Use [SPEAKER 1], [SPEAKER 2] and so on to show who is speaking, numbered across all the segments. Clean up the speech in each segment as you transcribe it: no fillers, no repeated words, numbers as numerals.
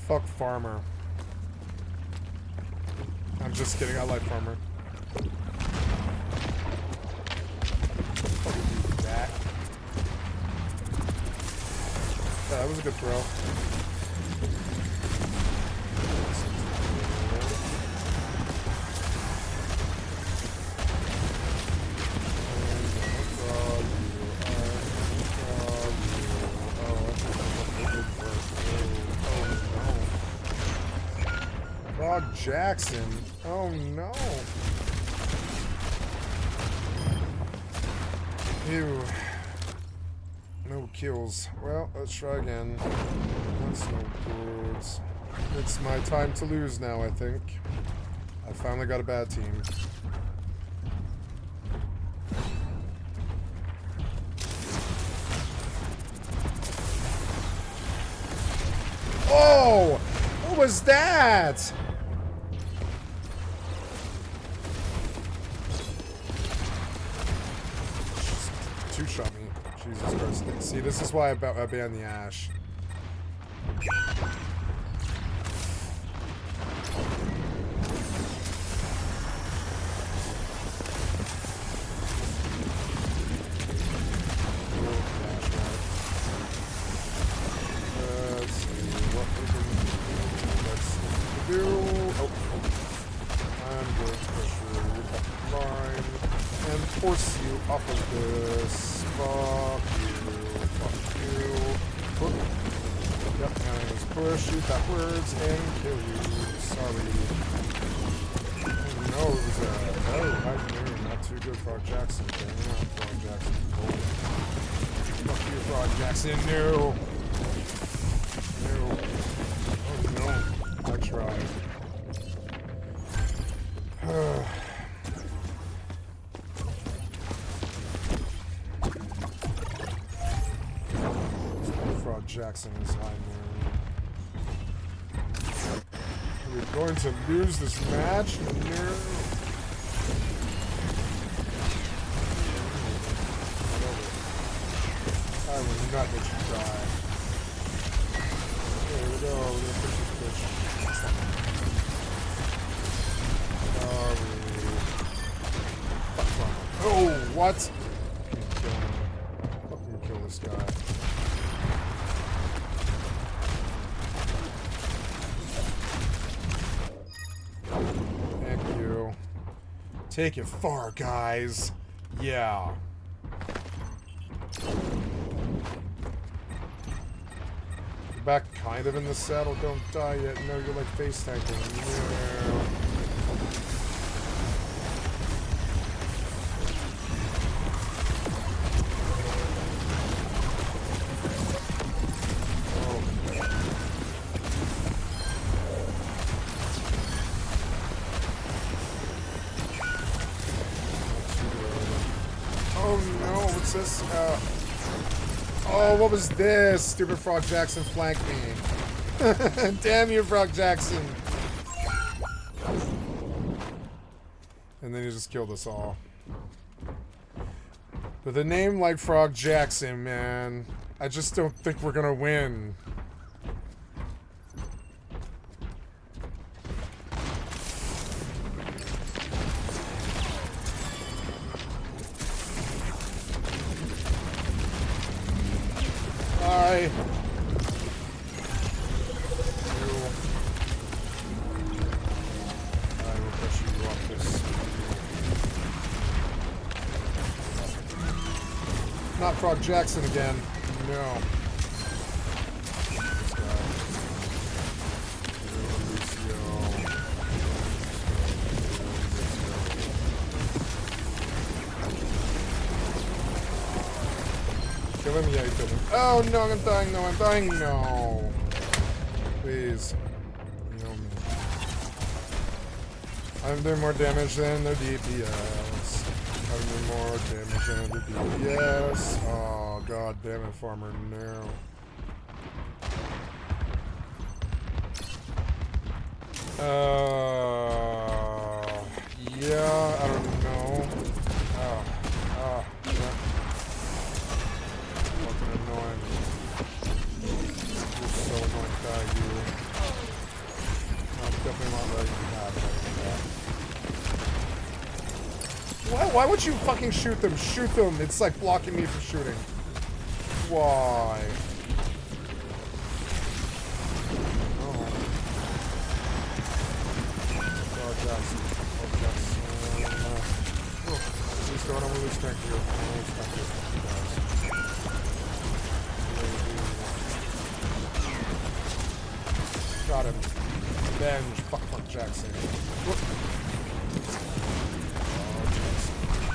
[SPEAKER 1] Fuck Farmer. I'm just kidding, I like Farmer. Fucking you, Jack. Yeah, that was a good throw. Jackson. Oh no. Ew. No kills. Well, let's try again. That's no good. It's my time to lose now, I think. I finally got a bad team. Oh! What was that? Two-shot me. Jesus Christ. See, this is why I banned the Ash. Let's see what we can do. Oh. I'm going to push your line and force you off of this. Fuck you. Fuck you. Yep, now I just push you backwards and kill you. Sorry. No, it was high noon. Not too good, Frog Jackson. Damn, Frog Jackson. Oh. Fuck you, Frog Jackson. No. No. Oh no. I tried. Jackson is high noon. Are we going to lose this match? No. I will not let you die. Here we go. We're gonna push this bitch. Oh, what? Fucking kill this guy. Take it far, guys. Yeah. You're back kind of in the saddle. Don't die yet. No, you're like face tanking. Yeah. This, oh, what was this? Stupid Frog Jackson flanked me. Damn you, Frog Jackson. And then he just killed us all. With a name like Frog Jackson, man, I just don't think we're gonna win. I will push you off this. Not Frog Jackson again. No. Kill him? Yeah, you killed him. Oh no, I'm dying, no, I'm dying, no. Please. You know me. I'm doing more damage than their DPS. I'm doing more damage than their DPS. Oh, god damn it, Farmer, no. Yeah, I don't know. Yeah. Fucking annoying. You're so annoying, die, you. Why would you fucking shoot them? Shoot them. It's like blocking me from shooting. Why? Oh. Oh, Jackson. Oh, Jackson. Please don't. I'm gonna lose strength here. I'm gonna lose strength here. Got him. Revenge. Fuck Jackson. Whoop.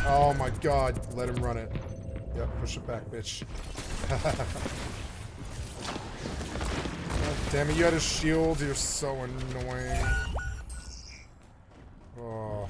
[SPEAKER 1] Oh my god, let him run it. Yep, push it back, bitch. God damn it, you had a shield, you're so annoying. Oh.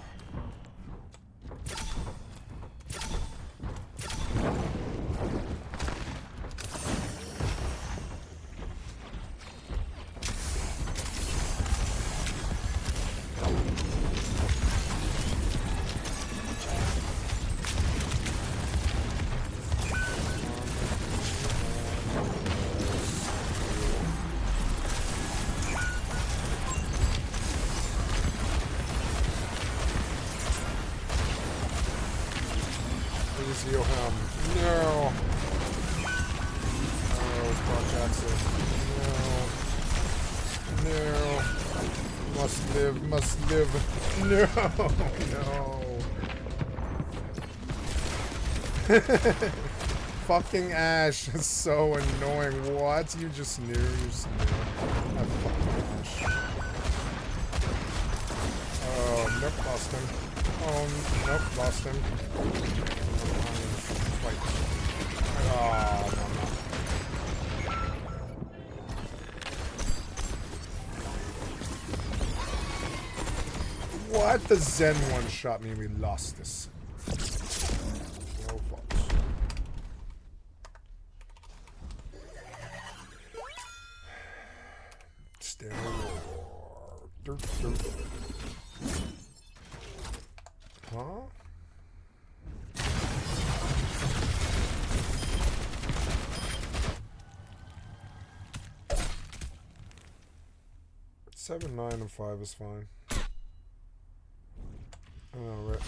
[SPEAKER 1] Heal him. No. Oh, it's Brock Jackson. No. No. Must live. Must live. No. No. Fucking Ash is so annoying. What? You just knew. You just knew. That fucking Ash. Oh, nope. Lost him. Oh, nope. Lost him. Wait. Oh, no. What? The Zen one shot me and we lost this. No fault. Stand over. Huh? 7, 9, and 5 is fine. Oh, right.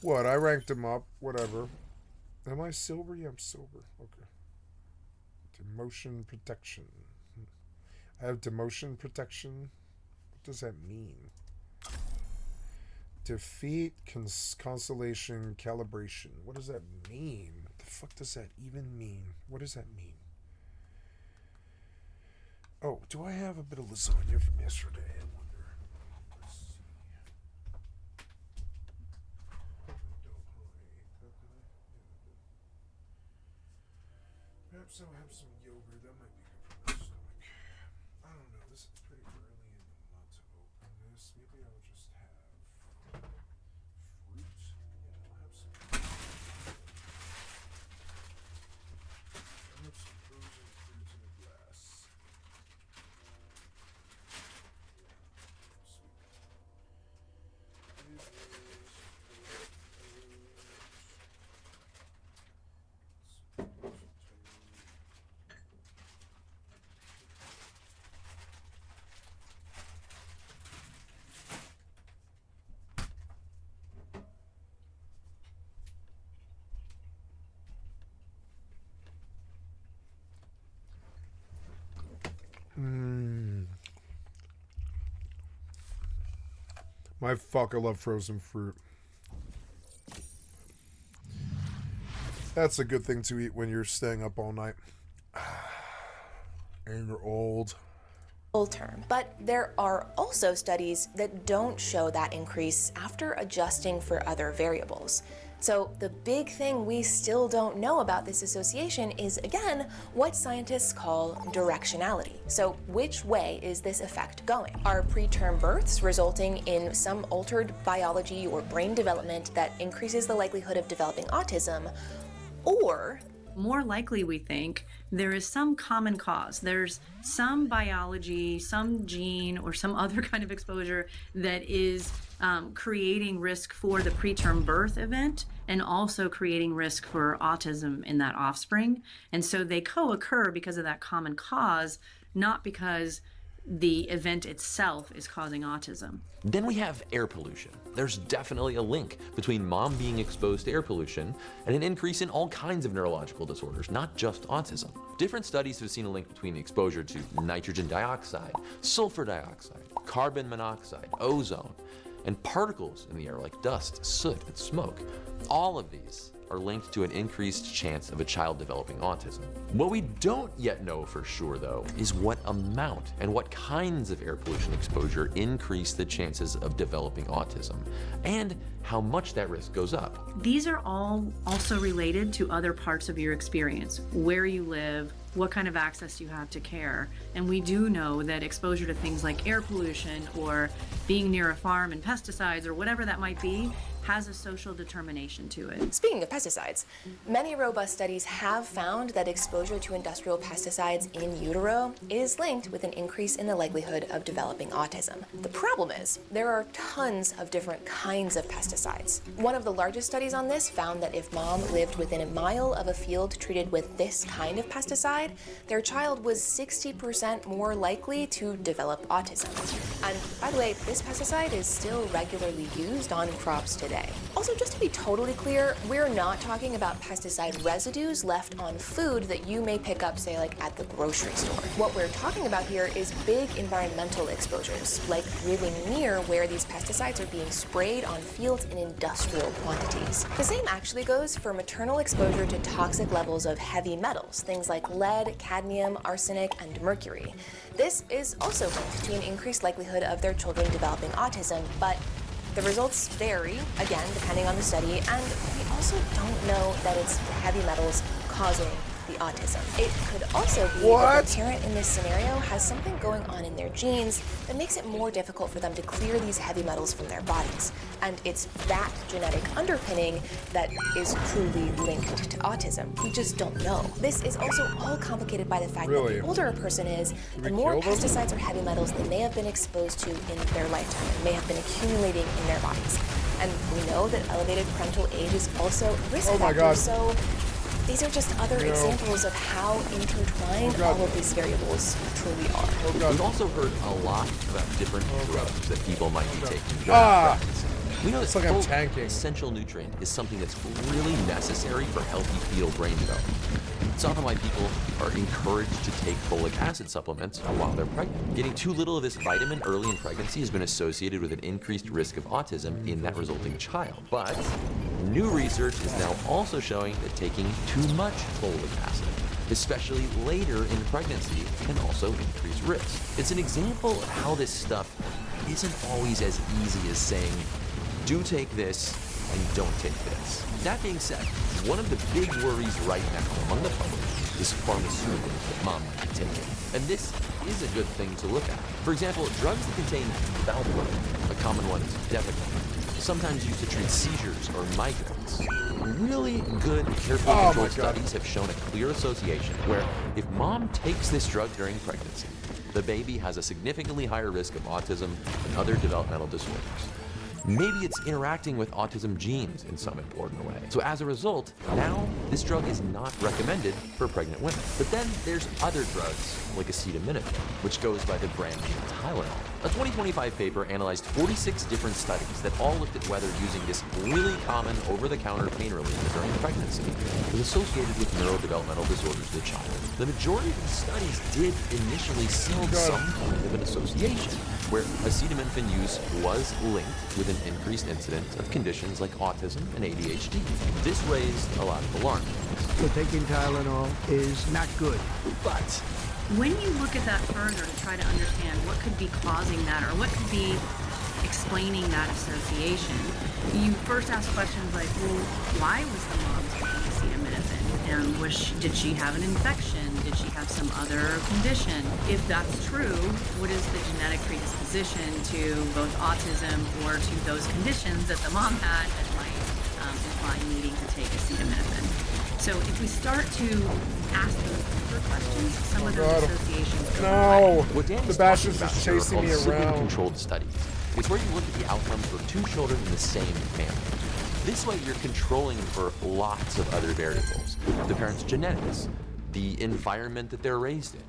[SPEAKER 1] What? I ranked him up. Whatever. Am I silver? Yeah, I'm silver. Okay. Demotion protection. I have demotion protection. What does that mean? Defeat constellation calibration. What does that mean? What the fuck does that even mean? What does that mean? Oh, do I have a bit of lasagna from yesterday? I wonder. Let's see. Perhaps I'll have some yogurt. That might be good for my stomach. I don't know. This is pretty early in the month to open this. Maybe I'll just have fruit. Yeah, I'll have some. I'll have some frozen fruit in a glass. My fuck, I love frozen fruit. That's a good thing to eat when you're staying up all night. And you're old.
[SPEAKER 2] Term, but there are also studies that don't show that increase after adjusting for other variables. So the big thing we still don't know about this association is, again, what scientists call directionality. So which way is this effect going? Are preterm births resulting in some altered biology or brain development that increases the likelihood of developing autism? Or
[SPEAKER 3] more likely, we think, there is some common cause. There's some biology, some gene, or some other kind of exposure that is creating risk for the preterm birth event and also creating risk for autism in that offspring. And so they co-occur because of that common cause, not because the event itself is causing autism.
[SPEAKER 4] Then we have air pollution. There's definitely a link between mom being exposed to air pollution and an increase in all kinds of neurological disorders, not just autism. Different studies have seen a link between exposure to nitrogen dioxide, sulfur dioxide, carbon monoxide, ozone, and particles in the air like dust, soot, and smoke. All of these are linked to an increased chance of a child developing autism. What we don't yet know for sure, though, is what amount and what kinds of air pollution exposure increase the chances of developing autism, and how much that risk goes up.
[SPEAKER 3] These are all also related to other parts of your experience, where you live, what kind of access you have to care. And we do know that exposure to things like air pollution or being near a farm and pesticides or whatever that might be has a social determination to it.
[SPEAKER 2] Speaking of pesticides, many robust studies have found that exposure to industrial pesticides in utero is linked with an increase in the likelihood of developing autism. The problem is, there are tons of different kinds of pesticides. One of the largest studies on this found that if mom lived within a mile of a field treated with this kind of pesticide, their child was 60% more likely to develop autism. And by the way, this pesticide is still regularly used on crops today. Also, just to be totally clear, we're not talking about pesticide residues left on food that you may pick up, say, like at the grocery store. What we're talking about here is big environmental exposures, like really near where these pesticides are being sprayed on fields in industrial quantities. The same actually goes for maternal exposure to toxic levels of heavy metals, things like lead, cadmium, arsenic, and mercury. This is also linked to an increased likelihood of their children developing autism, but the results vary, again, depending on the study, and we also don't know that it's the heavy metals causing the autism. It could also be that the parent in this scenario has something going on in their genes that makes it more difficult for them to clear these heavy metals from their bodies. And it's that genetic underpinning that is truly linked to autism. We just don't know. This is also all complicated by the fact that the older a person is, the more pesticides or heavy metals they may have been exposed to in their lifetime and may have been accumulating in their bodies. And we know that elevated parental age is also a risk factor, so these are just other examples of how intertwined all of these variables truly are.
[SPEAKER 4] We've also heard a lot about different drugs that people might be taking during pregnancy. We know that full essential nutrient is something that's really necessary for healthy fetal brain development. It's often why people are encouraged to take folic acid supplements while they're pregnant. Getting too little of this vitamin early in pregnancy has been associated with an increased risk of autism in that resulting child. But new research is now also showing that taking too much folic acid, especially later in pregnancy, can also increase risk. It's an example of how this stuff isn't always as easy as saying, do take this and don't take this. That being said, one of the big worries right now among the public is pharmaceuticals that mom might be taking. And this is a good thing to look at. For example, drugs that contain valproate, a common one is Depakote, sometimes used to treat seizures or migraines. Really good, carefully controlled studies have shown a clear association where if mom takes this drug during pregnancy, the baby has a significantly higher risk of autism and other developmental disorders. Maybe it's interacting with autism genes in some important way. So as a result, now this drug is not recommended for pregnant women. But then there's other drugs like acetaminophen, which goes by the brand name Tylenol. A 2025 paper analyzed 46 different studies that all looked at whether using this really common over-the-counter pain reliever during pregnancy was associated with neurodevelopmental disorders of the child. The majority of these studies did initially see some kind of an association, where acetaminophen use was linked with an increased incidence of conditions like autism and ADHD. This raised a lot of alarm.
[SPEAKER 5] So taking Tylenol is not good.
[SPEAKER 4] But
[SPEAKER 3] when you look at that further to try to understand what could be causing that or what could be explaining that association, you first ask questions like, well, why was the mom taking acetaminophen? And did she have an infection? Did she have some other condition? If that's true, what is the genetic predisposition to both autism or to those conditions that the mom had that might imply needing to take acetaminophen? So if we start to ask those deeper questions, some of those associations go away.
[SPEAKER 4] What Danny's talking about here are called sibling-controlled studies. It's where you look at the outcomes for two children in the same family. This way you're controlling for lots of other variables. The parents' genetics, the environment that they're raised in,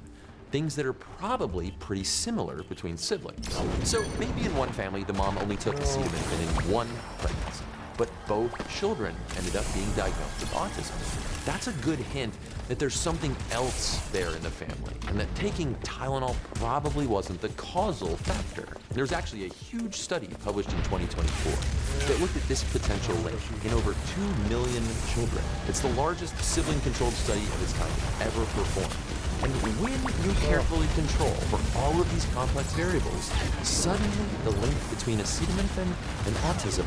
[SPEAKER 4] things that are probably pretty similar between siblings. So maybe in one family, the mom only took acetaminophen in one pregnancy, but both children ended up being diagnosed with autism. That's a good hint that there's something else there in the family, and that taking Tylenol probably wasn't the causal factor. There's actually a huge study published in 2024 that looked at this potential link in over 2 million children. It's the largest sibling-controlled study of its kind ever performed. And when you carefully control for all of these complex variables, suddenly the link between acetaminophen and autism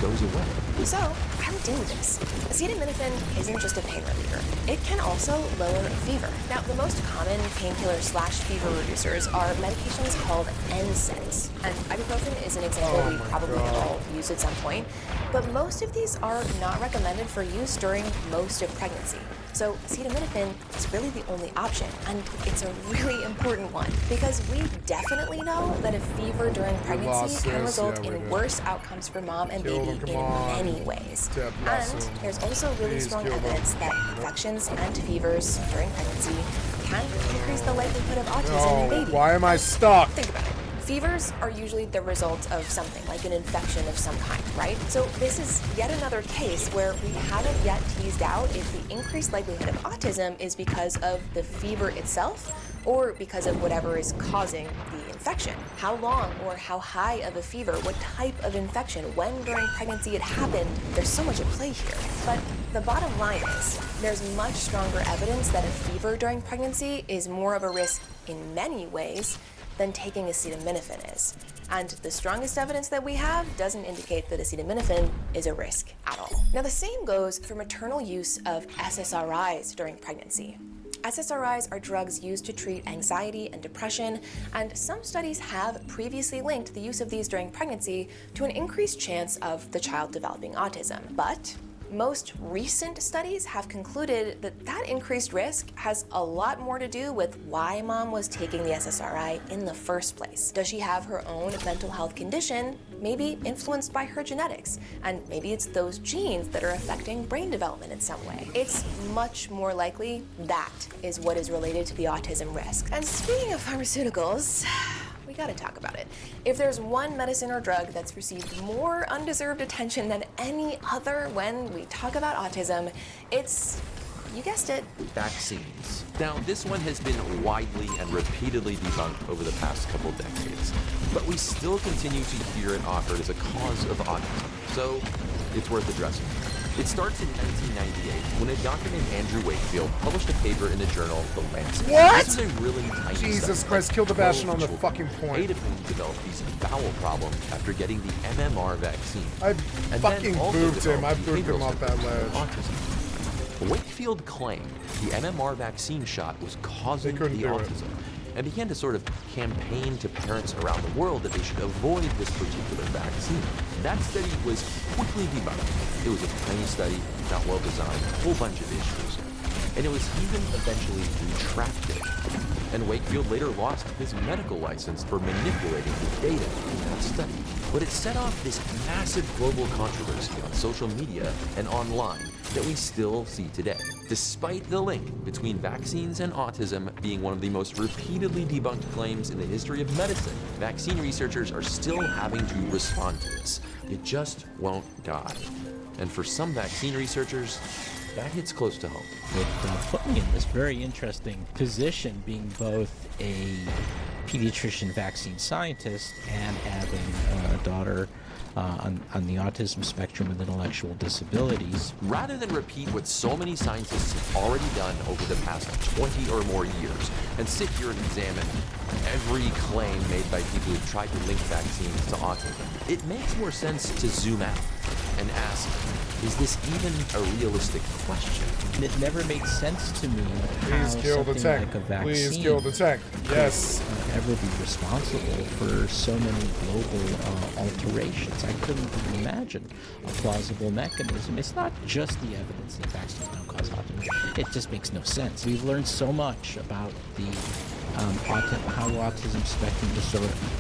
[SPEAKER 4] goes away.
[SPEAKER 2] So, how do we deal with this? Acetaminophen isn't just a pain reliever. It can also lower fever. Now, the most common painkiller/fever reducers are medications called NSAIDs. And ibuprofen is an example we probably all used at some point. But most of these are not recommended for use during most of pregnancy. So acetaminophen is really the only option, and it's a really important one because we definitely know that a fever during pregnancy can result in worse outcomes for mom and baby in many ways. And there's also really strong evidence that infections and fevers during pregnancy can increase the likelihood of autism in babies.
[SPEAKER 1] Why am I stuck?
[SPEAKER 2] Think about it. Fevers are usually the result of something, like an infection of some kind, right? So this is yet another case where we haven't yet teased out if the increased likelihood of autism is because of the fever itself or because of whatever is causing the infection. How long or how high of a fever, what type of infection, when during pregnancy it happened, there's so much at play here. But the bottom line is, there's much stronger evidence that a fever during pregnancy is more of a risk in many ways than taking acetaminophen is. And the strongest evidence that we have doesn't indicate that acetaminophen is a risk at all. Now, the same goes for maternal use of SSRIs during pregnancy. SSRIs are drugs used to treat anxiety and depression, and some studies have previously linked the use of these during pregnancy to an increased chance of the child developing autism. But most recent studies have concluded that that increased risk has a lot more to do with why mom was taking the SSRI in the first place. Does she have her own mental health condition, maybe influenced by her genetics? And maybe it's those genes that are affecting brain development in some way. It's much more likely that is what is related to the autism risk. And speaking of pharmaceuticals, we gotta talk about it. If there's one medicine or drug that's received more undeserved attention than any other when we talk about autism, it's, you guessed it,
[SPEAKER 4] vaccines. Now, this one has been widely and repeatedly debunked over the past couple decades, but we still continue to hear it offered as a cause of autism, so it's worth addressing. It starts in 1998 when a doctor named Andrew Wakefield published a paper in the journal The Lancet.
[SPEAKER 1] What?
[SPEAKER 4] This is a really tiny
[SPEAKER 1] Jesus
[SPEAKER 4] study,
[SPEAKER 1] Christ, kill the Bastion on the
[SPEAKER 4] children,
[SPEAKER 1] fucking point.
[SPEAKER 4] 8 of whom developed these bowel problems after getting the MMR vaccine.
[SPEAKER 1] I
[SPEAKER 4] And
[SPEAKER 1] fucking
[SPEAKER 4] then also
[SPEAKER 1] booped him. I
[SPEAKER 4] developed
[SPEAKER 1] booped him
[SPEAKER 4] behavioral
[SPEAKER 1] off that
[SPEAKER 4] symptoms
[SPEAKER 1] ledge.
[SPEAKER 4] of autism. Wakefield claimed the MMR vaccine shot was causing the
[SPEAKER 1] couldn't do it.
[SPEAKER 4] autism, and began to sort of campaign to parents around the world that they should avoid this particular vaccine. That study was quickly debunked. It was a tiny study, not well designed, a whole bunch of issues. And it was even eventually retracted. And Wakefield later lost his medical license for manipulating the data in that study. But it set off this massive global controversy on social media and online that we still see today. Despite the link between vaccines and autism being one of the most repeatedly debunked claims in the history of medicine, vaccine researchers are still having to respond to this. It just won't die. And for some vaccine researchers, that hits close to home.
[SPEAKER 6] It put me in this very interesting position, being both a pediatrician vaccine scientist and having a daughter on the autism spectrum with intellectual disabilities.
[SPEAKER 4] Rather than repeat what so many scientists have already done over the past 20 or more years and sit here and examine every claim made by people who've tried to link vaccines to autism, it makes more sense to zoom out and ask, is this even a realistic question?
[SPEAKER 6] And it never made sense to me how
[SPEAKER 1] Please kill the
[SPEAKER 6] something
[SPEAKER 1] tank.
[SPEAKER 6] like a vaccine
[SPEAKER 1] Please kill the tank. Yes.
[SPEAKER 6] could ever be responsible for so many global alterations. I couldn't even imagine a plausible mechanism. It's not just the evidence that vaccines don't cause autism. It just makes no sense. We've learned so much about the how autism spectrum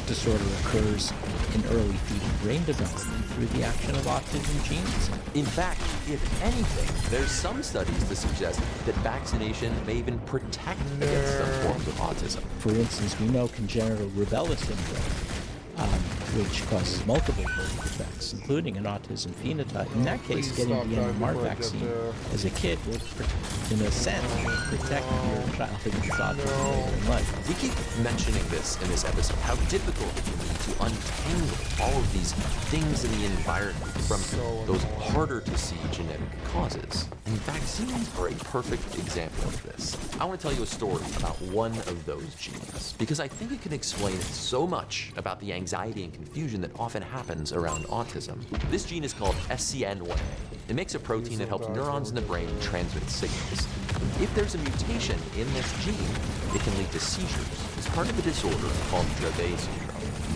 [SPEAKER 6] disorder occurs in early fetal brain development through the action of autism genes.
[SPEAKER 4] In fact, if anything, there's some studies to suggest that vaccination may even protect against some forms of autism.
[SPEAKER 6] For instance, we know congenital rubella syndrome, which causes multiple birth defects, including an autism phenotype. In that case, getting the MMR vaccine as a kid will, in a sense, protect your child against autism later in life.
[SPEAKER 4] We keep mentioning this in this episode, how difficult it can be to untangle all of these things in the environment from those harder to see genetic causes. And vaccines are a perfect example of this. I want to tell you a story about one of those genes, because I think it can explain so much about the anxiety and confusion that often happens around autism. This gene is called SCN1A. It makes a protein that helps neurons in the brain transmit signals. If there's a mutation in this gene, it can lead to seizures as part of a disorder called Dravet syndrome.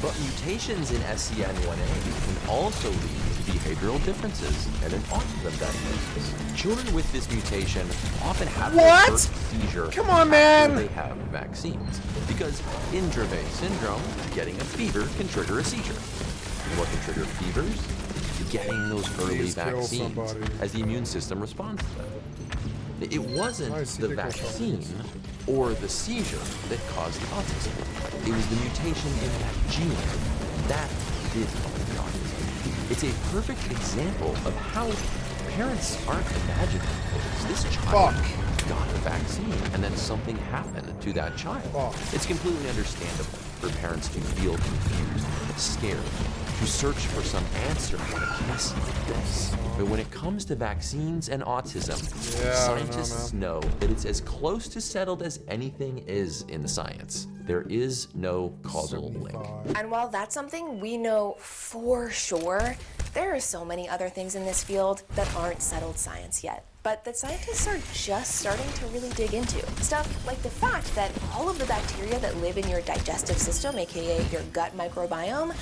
[SPEAKER 4] But mutations in SCN1A can also lead to behavioral differences and an autism diagnosis. Children with this mutation often have their first seizure after they have vaccines. Because in Dravet syndrome, getting a fever can trigger a seizure. And what can trigger fevers? Getting those early vaccines as the immune system responds to them. It wasn't the vaccine or the seizure that caused the autism. It was the mutation in that gene that did cause the autism. It's a perfect example of how parents aren't imagining things. This child got the vaccine and then something happened to that child. It's completely understandable for parents to feel confused, scared, to search for some answer in a case like this. But when it comes to vaccines and autism, scientists know that it's as close to settled as anything is in science. There is no causal link.
[SPEAKER 2] And while that's something we know for sure, there are so many other things in this field that aren't settled science yet, but that scientists are just starting to really dig into. Stuff like the fact that all of the bacteria that live in your digestive system, aka your gut microbiome,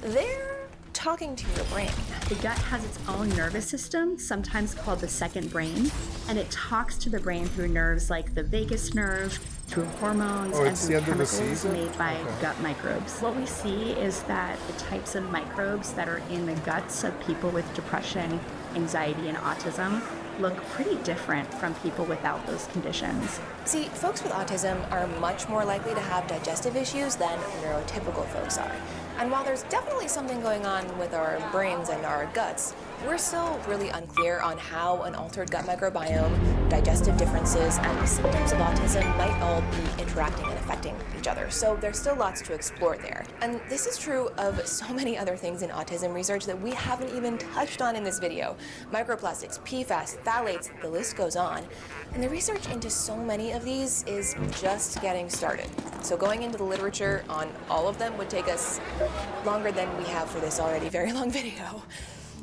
[SPEAKER 2] they're talking to your brain.
[SPEAKER 7] The gut has its own nervous system, sometimes called the second brain, and it talks to the brain through nerves like the vagus nerve, through hormones, and through chemicals made by gut microbes. What we see is that the types of microbes that are in the guts of people with depression, anxiety, and autism look pretty different from people without those conditions.
[SPEAKER 2] See, folks with autism are much more likely to have digestive issues than neurotypical folks are. And while there's definitely something going on with our brains and our guts, we're still really unclear on how an altered gut microbiome, digestive differences, and the symptoms of autism might all be interacting and affecting each other. So there's still lots to explore there. And this is true of so many other things in autism research that we haven't even touched on in this video. Microplastics, PFAS, phthalates, the list goes on. And the research into so many of these is just getting started. So going into the literature on all of them would take us longer than we have for this already very long video.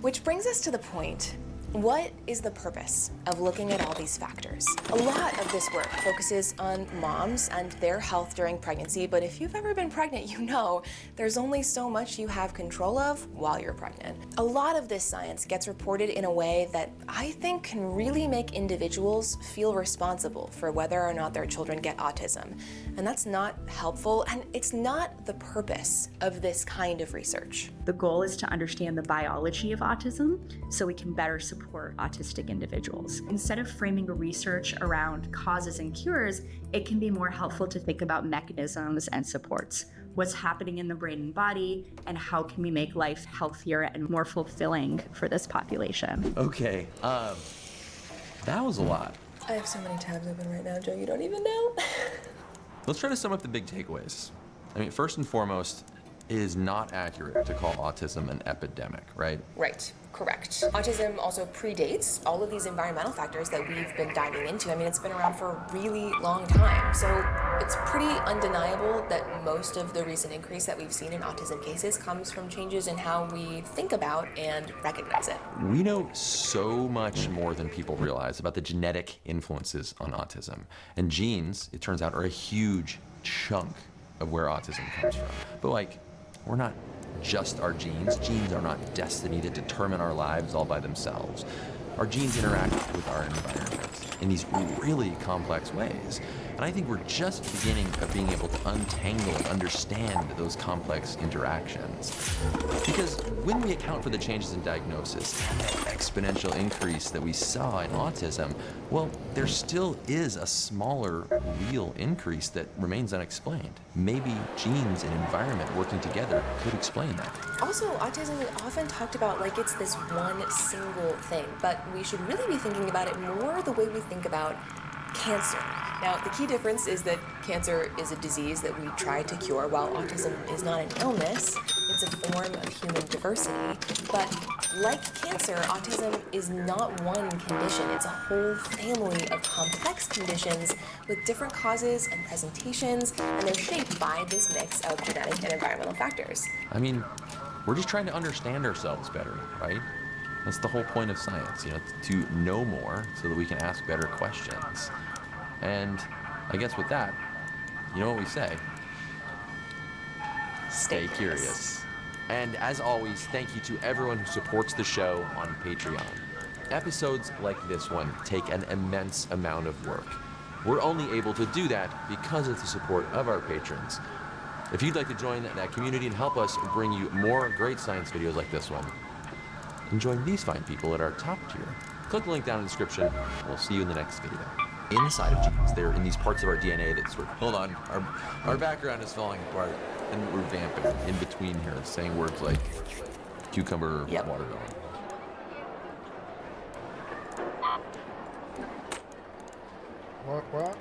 [SPEAKER 2] Which brings us to the point. What is the purpose of looking at all these factors? A lot of this work focuses on moms and their health during pregnancy, but if you've ever been pregnant, you know there's only so much you have control of while you're pregnant. A lot of this science gets reported in a way that I think can really make individuals feel responsible for whether or not their children get autism. And that's not helpful, and it's not the purpose of this kind of research.
[SPEAKER 7] The goal is to understand the biology of autism so we can better support autistic individuals. Instead of framing a research around causes and cures, it can be more helpful to think about mechanisms and supports. What's happening in the brain and body, and how can we make life healthier and more fulfilling for this population?
[SPEAKER 4] Okay, that was a lot.
[SPEAKER 2] I have so many tabs open right now, Joe, you don't even know.
[SPEAKER 4] Let's try to sum up the big takeaways. I mean, first and foremost, it is not accurate to call autism an epidemic, right?
[SPEAKER 2] Right, correct. Autism also predates all of these environmental factors that we've been diving into. I mean, it's been around for a really long time. So it's pretty undeniable that most of the recent increase that we've seen in autism cases comes from changes in how we think about and recognize it.
[SPEAKER 4] We know so much more than people realize about the genetic influences on autism. And genes, it turns out, are a huge chunk of where autism comes from. But we're not just our genes. Genes are not destiny to determine our lives all by themselves. Our genes interact with our environment in these really complex ways. And I think we're just beginning of being able to untangle and understand those complex interactions. Because when we account for the changes in diagnosis and that exponential increase that we saw in autism, well, there still is a smaller real increase that remains unexplained. Maybe genes and environment working together could explain that.
[SPEAKER 2] Also, autism is often talked about like it's this one single thing, but we should really be thinking about it more the way we think about cancer. Now, the key difference is that cancer is a disease that we try to cure, while autism is not an illness. It's a form of human diversity. But like cancer, autism is not one condition. It's a whole family of complex conditions with different causes and presentations, and they're shaped by this mix of genetic and environmental factors.
[SPEAKER 4] I mean, we're just trying to understand ourselves better, right? That's the whole point of science, to know more so that we can ask better questions. And I guess with that, you know what we say? Stay curious. And as always, thank you to everyone who supports the show on Patreon. Episodes like this one take an immense amount of work. We're only able to do that because of the support of our patrons. If you'd like to join that community and help us bring you more great science videos like this one, and join these fine people at our top tier, click the link down in the description. We'll see you in the next video. Inside of genes, they're in these parts of our DNA that sort of, hold on, our background is falling apart, and we're vamping in between here, saying words like cucumber, watermelon.
[SPEAKER 1] What?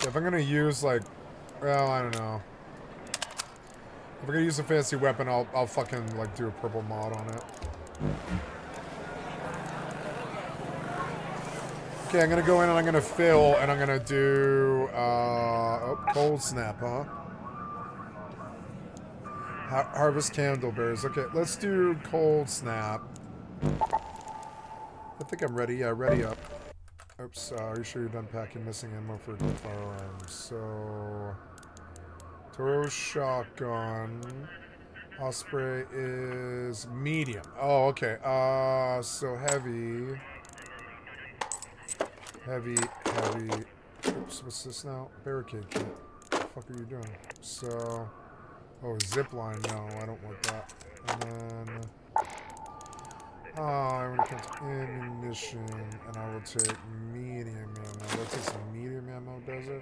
[SPEAKER 1] If I'm gonna use like, well, I don't know. If I'm gonna use a fancy weapon, I'll fucking like do a purple mod on it. Okay, I'm gonna go in and I'm gonna fill and I'm gonna do cold snap, huh? Harvest candleberries. Okay, let's do cold snap. I think I'm ready. Yeah, ready up. Oops, are you sure you're done packing? Missing ammo for firearms. So, Toro shotgun. Osprey is medium. Oh, okay. So heavy. Heavy. Oops, what's this now? Barricade kit. What the fuck are you doing? So, oh, zip line. No, I don't want that. And then, I want to count ammunition, and I will take medium ammo. That takes some medium ammo, does it?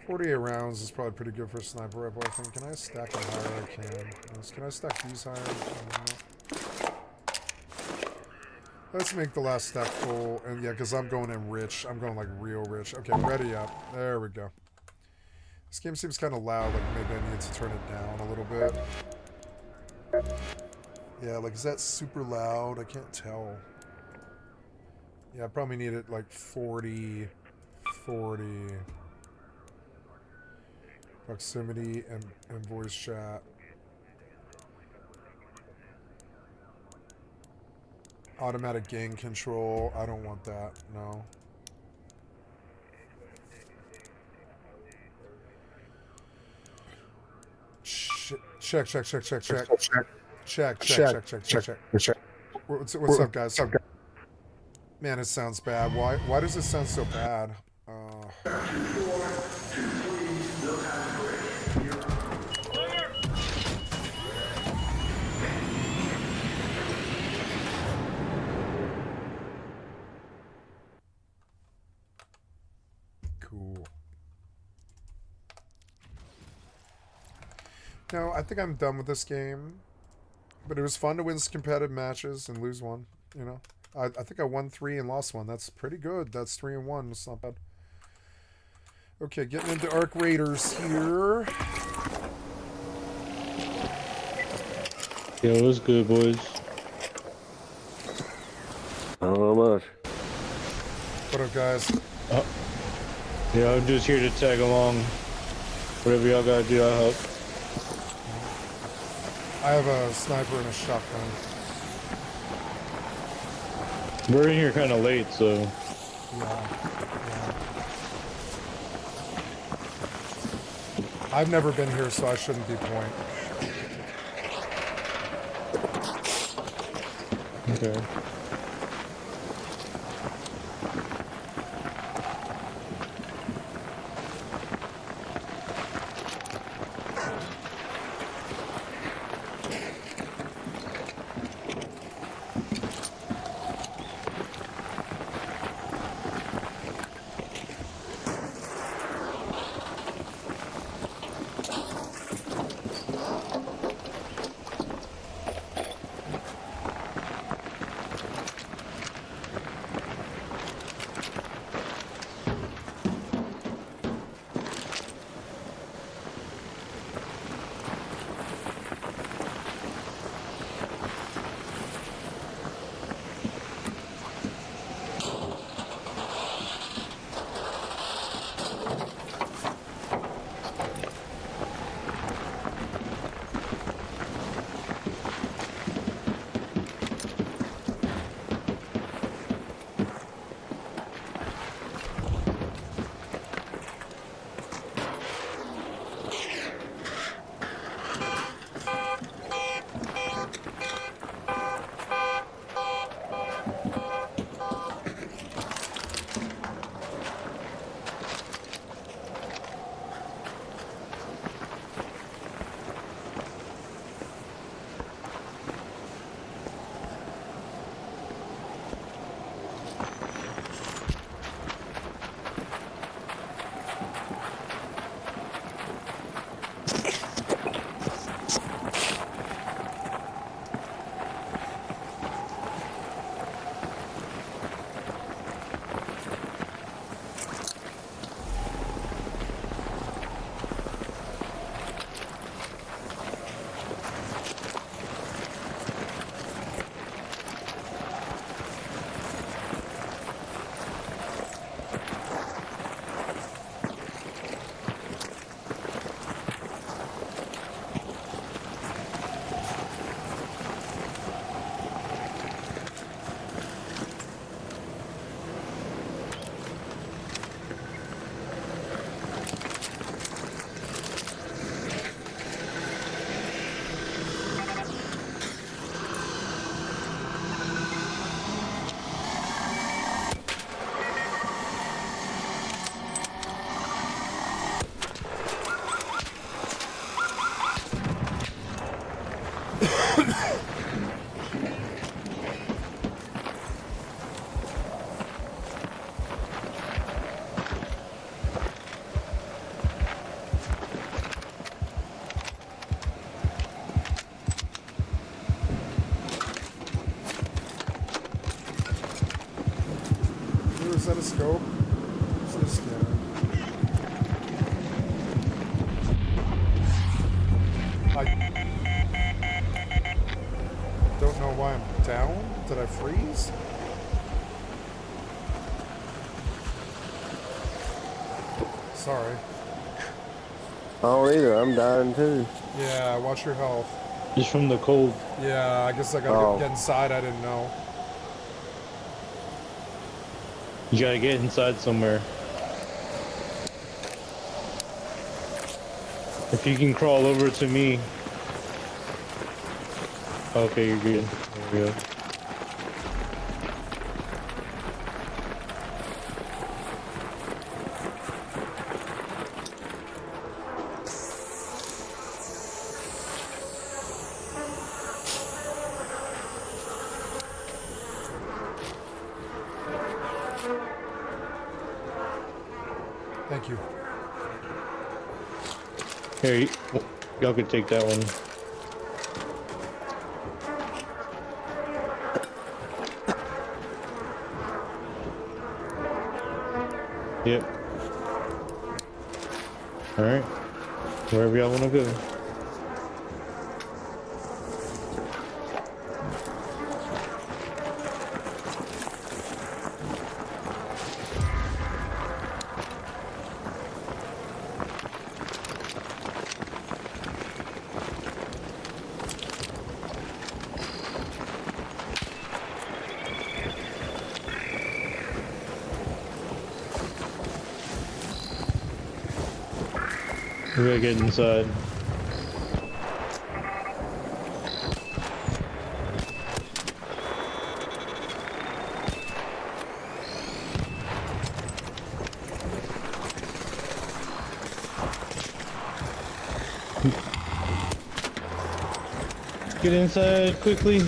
[SPEAKER 1] 48 rounds is probably pretty good for a sniper rifle, I think. Can I stack them higher? I can. Can I stack these higher? Let's make the last stack full. And yeah, because I'm going in rich. I'm going like real rich. Okay, ready up. There we go. This game seems kind of loud, like maybe I need to turn it down a little bit. Yeah, like is that super loud? I can't tell. Yeah, I probably need it like 40, 40. Proximity and voice chat. Automatic gain control. I don't want that. No. Check. What's up, guys? Man, it sounds bad. Why does it sound so bad? Cool. No, I think I'm done with this game. But it was fun to win competitive matches and lose one, you know. I think I won 3 and lost 1. That's pretty good. That's 3-1. That's not bad. Okay, getting into Arc Raiders here.
[SPEAKER 8] Yo, what's good, boys? Not much.
[SPEAKER 1] What up, guys?
[SPEAKER 8] Yeah, I'm just here to tag along. Whatever y'all gotta do, I'll help.
[SPEAKER 1] I have a sniper and a shotgun.
[SPEAKER 8] We're in here kind of late, so...
[SPEAKER 1] Yeah. I've never been here, so I shouldn't be point.
[SPEAKER 8] Okay.
[SPEAKER 1] Is that a scope? Is that a scanner? found? Did I freeze? Sorry.
[SPEAKER 9] I don't either. I'm dying too.
[SPEAKER 1] Yeah, watch your health.
[SPEAKER 8] Just from the cold.
[SPEAKER 1] Yeah, I guess I gotta get inside. I didn't know.
[SPEAKER 8] You gotta get inside somewhere. If you can crawl over to me. Okay, you're good. There we go.
[SPEAKER 1] Thank you.
[SPEAKER 8] Here, y'all can take that one. Yep. Alright. Wherever y'all wanna go. We gotta get inside. Get inside quickly.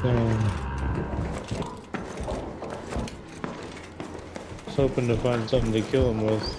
[SPEAKER 8] I was hoping to find something to kill him with.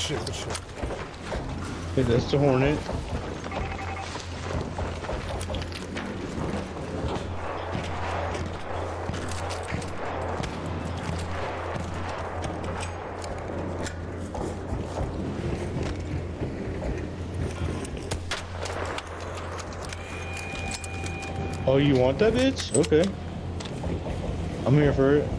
[SPEAKER 1] shit, good shit.
[SPEAKER 8] Hey, that's the Hornet. Oh, you want that bitch? Okay. I'm here for it.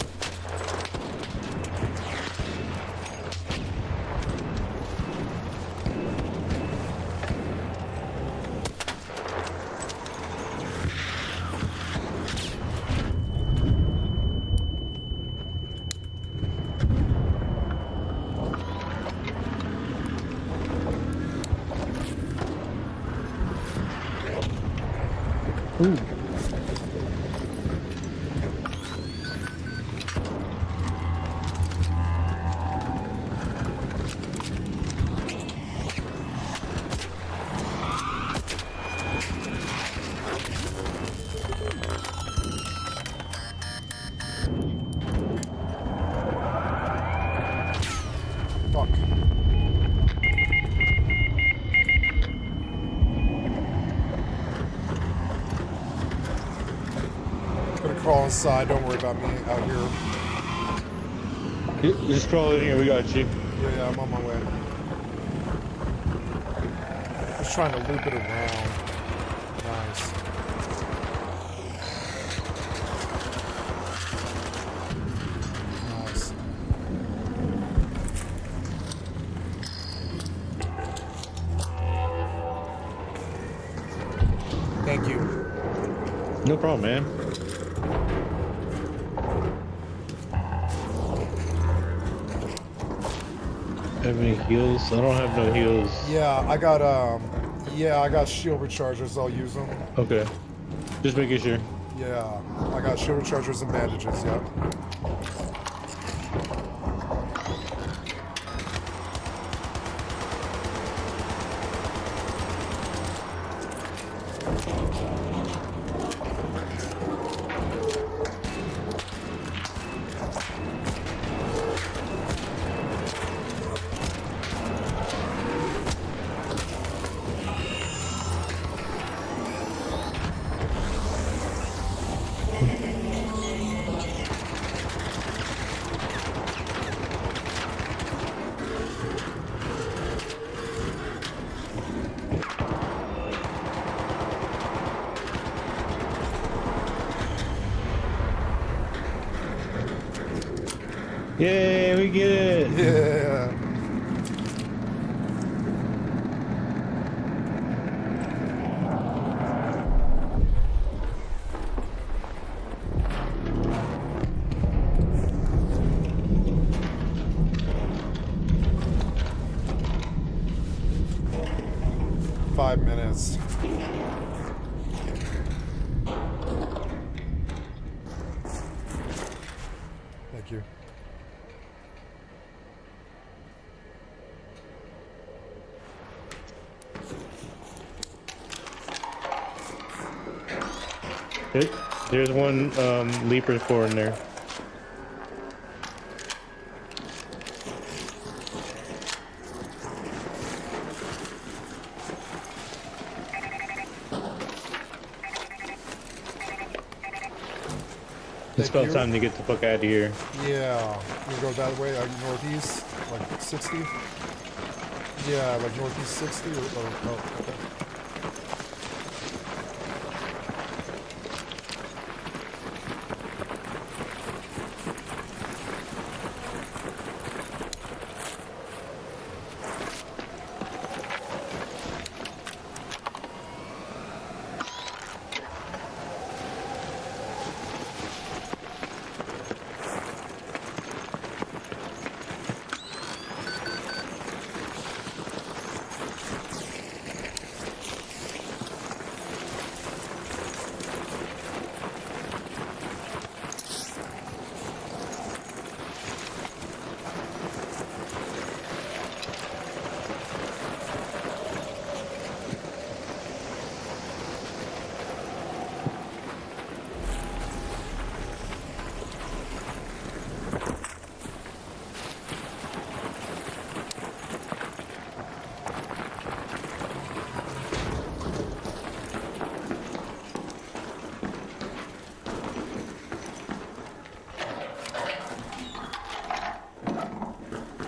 [SPEAKER 8] Ooh.
[SPEAKER 1] Fuck. Gonna crawl inside, don't worry about me out here.
[SPEAKER 8] Just crawl in here, we got you.
[SPEAKER 1] Yeah, I'm on my way. Just trying to loop it around. Nice. Nice. Thank you.
[SPEAKER 8] No problem, man. Have any heals? I don't have no heals.
[SPEAKER 1] Yeah, I got shield rechargers, I'll use them.
[SPEAKER 8] Okay. Just making sure.
[SPEAKER 1] Yeah, I got shield rechargers and bandages, yep.
[SPEAKER 8] Yay, we get it!
[SPEAKER 1] Yeah. Five minutes. Thank you.
[SPEAKER 8] There's one leaper core in there. It's about time to get the fuck out of here.
[SPEAKER 1] Yeah. You go that way, northeast, like 60? Yeah, like northeast 60 or oh, okay.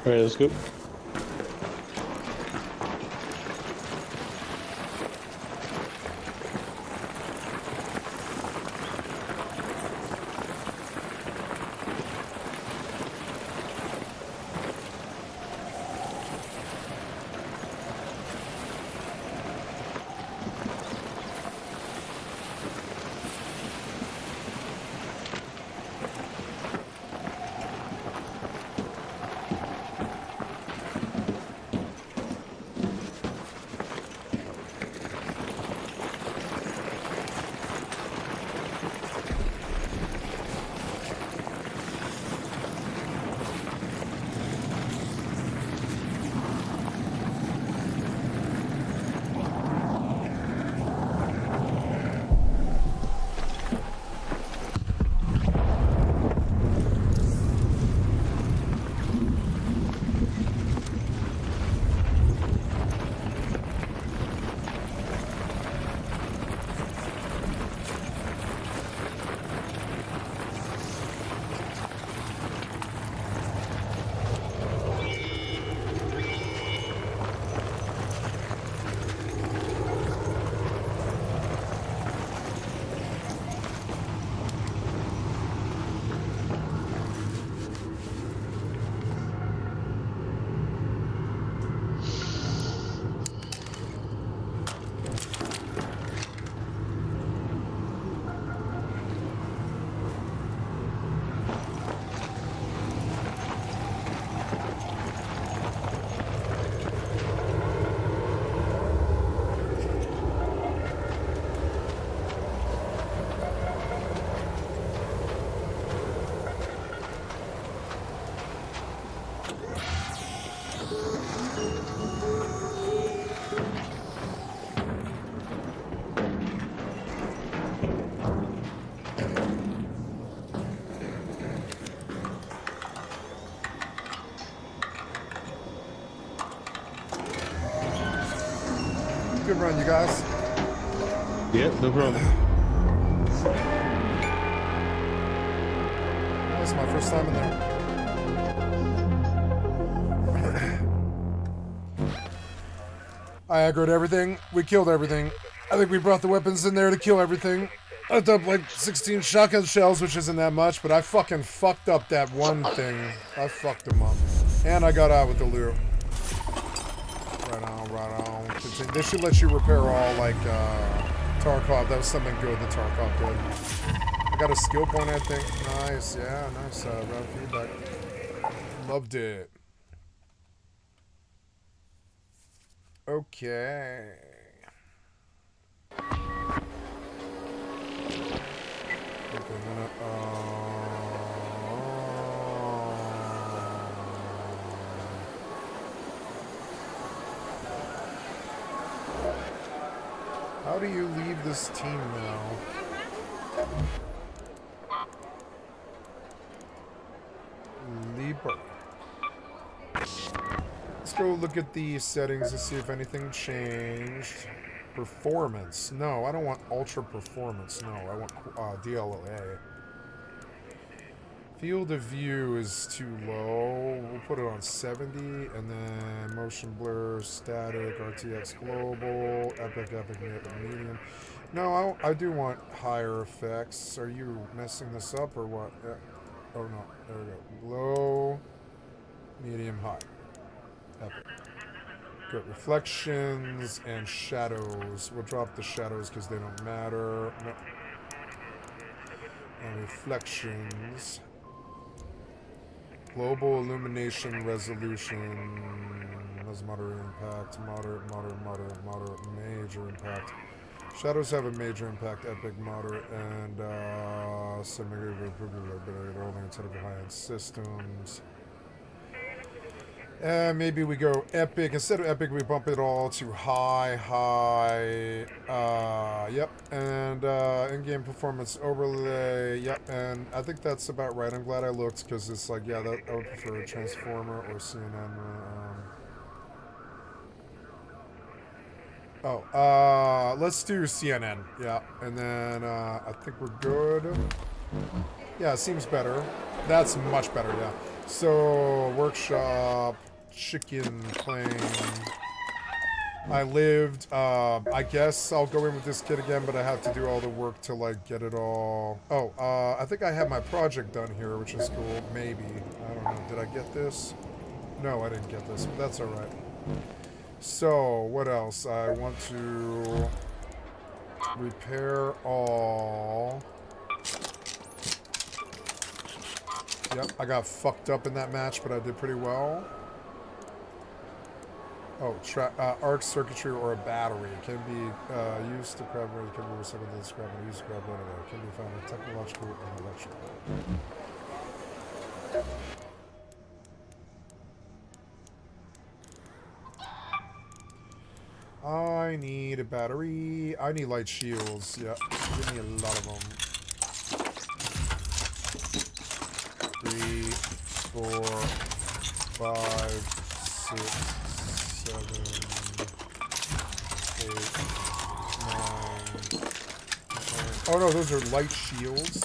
[SPEAKER 8] Alright, let's go.
[SPEAKER 1] Good run, you guys.
[SPEAKER 8] Yep, no problem.
[SPEAKER 1] That was my first time in there. I aggroed everything. We killed everything. I think we brought the weapons in there to kill everything. I dumped like 16 shotgun shells, which isn't that much, but I fucking fucked up that one thing. I fucked them up. And I got out with the loot. Right on, right on. Continue. They should let you repair all, like, Tarkov. That was something good that Tarkov did. I got a skill point, I think. Nice, yeah, nice. Round feedback. Loved it. Okay. How do you leave this team now? Leaper. Let's go look at the settings to see if anything changed. Performance. No, I don't want ultra performance. No, I want DLLA. Field of view is too low. We'll put it on 70, and then motion blur, static, RTX global, epic, medium. No, I do want higher effects. Are you messing this up or what? Yeah. Oh no, there we go. Low, medium, high. Epic. Good. Reflections and shadows. We'll drop the shadows because they don't matter. No. And reflections. Global illumination resolution. Has moderate impact. Moderate, major impact. Shadows have a major impact. Epic, moderate, and only instead of high-end systems. Maybe we go epic. Instead of epic, we bump it all to high. Yep. And in-game performance overlay. Yep. And I think that's about right. I'm glad I looked because it's like, yeah, I would prefer a transformer or CNN. Let's do CNN. Yeah. And then I think we're good. Yeah, it seems better. That's much better, yeah. So, workshop, chicken plane. I lived, I guess I'll go in with this kit again, but I have to do all the work to, like, get it all. Oh, I think I have my project done here, which is cool. Maybe. I don't know. Did I get this? No, I didn't get this, but that's alright. So, what else? I want to repair all. Yep, I got fucked up in that match, but I did pretty well. Oh, arc circuitry or a battery can be used to grab it. Can be recycled to scrap and used to grab it. Can be found in technological and electrical. I need a battery. I need light shields. Yeah, give me a lot of them. 3, 4, 5, 6, 7, 8, 9, 10. Oh no, those are light shields.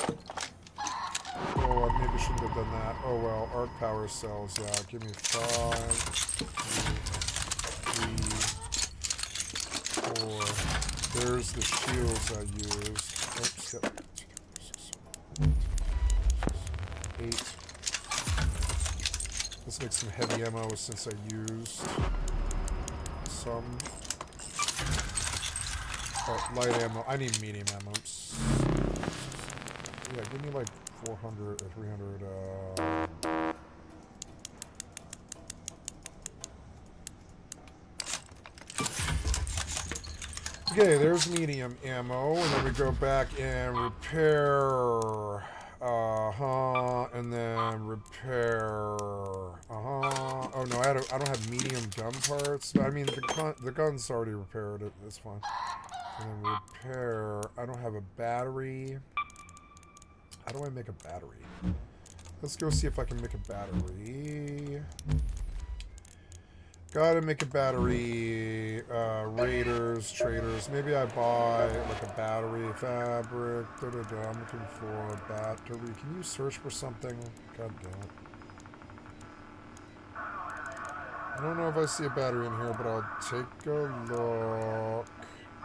[SPEAKER 1] Oh, I maybe shouldn't have done that. Oh well, arc power cells. Yeah, give me 5, 3, 4. There's the shields I used. Oops, yep. 8. Let's make some heavy ammo since I used some. Oh, light ammo. I need medium ammo. Yeah, give me like 400 or 300. Okay, there's medium ammo, and then we go back and repair. And then repair. Oh no, I don't have medium gun parts. I mean, the gun's already repaired. It's fine. And then repair. I don't have a battery. How do I make a battery? Let's go see if I can make a battery. Gotta make a battery. Raiders, traders. Maybe I buy like a battery, fabric. I'm looking for a battery. Can you search for something? God damn it. I don't know if I see a battery in here, but I'll take a look.